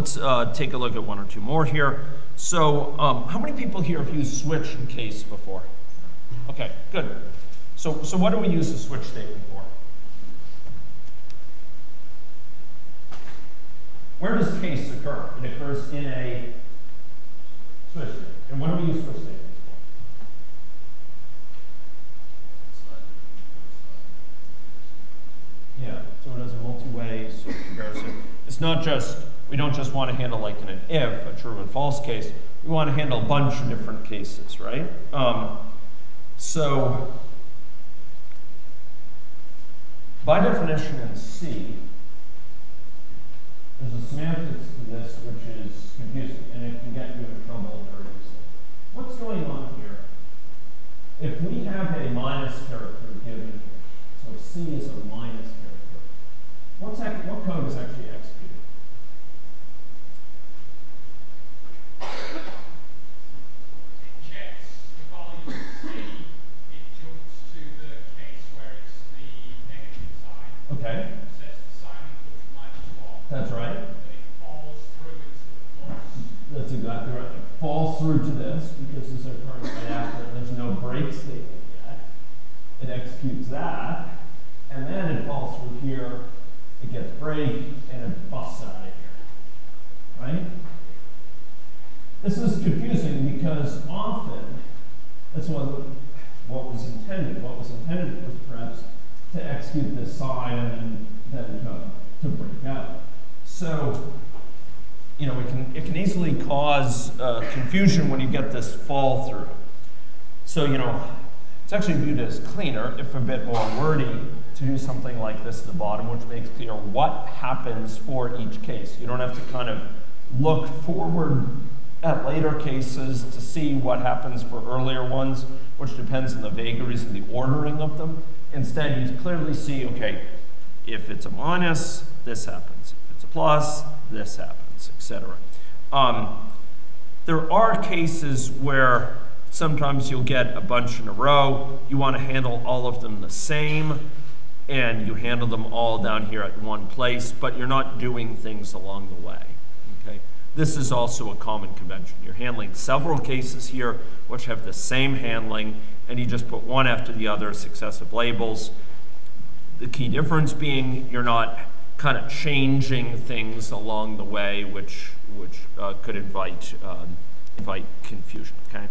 let's take a look at one or two more here. So how many people here have used switch and case before? Okay, good. So what do we use the switch statement for? Where does case occur? It occurs in a switch statement. And what do we use switch statements for? Yeah, so it has a multi-way sort of comparison. It's not just, we don't just want to handle like in an if, a true and false case. We want to handle a bunch of different cases, right? So by definition in C, there's a semantics to this which is confusing, and it can get you in trouble very easily. What's going on here? If we have a minus character given here, so C is a minus character, what code is actually executed? It checks the value of C, it jumps to the case where it's the negative sign. Okay. That's right. It falls through into the plus. That's exactly right. It falls through to this because this is occurring right after. There's no break statement yet. It executes that, and then it falls through here. It gets break, and it busts out of here. Right? This is confusing because often that's what was intended. What was intended was perhaps to execute this sign and then to break out. So, you know, it can easily cause confusion when you get this fall through. So, you know, it's actually viewed as cleaner, if a bit more wordy, to do something like this at the bottom, which makes clear what happens for each case. You don't have to kind of look forward at later cases to see what happens for earlier ones, which depends on the vagaries and the ordering of them. Instead, you clearly see, okay, if it's a minus, this happens. If it's a plus, this happens, etc. There are cases where sometimes you'll get a bunch in a row. You want to handle all of them the same, and you handle them all down here at one place, but you're not doing things along the way. Okay? This is also a common convention. You're handling several cases here which have the same handling, and you just put one after the other, successive labels. The key difference being you're not kind of changing things along the way, which could invite confusion. Okay.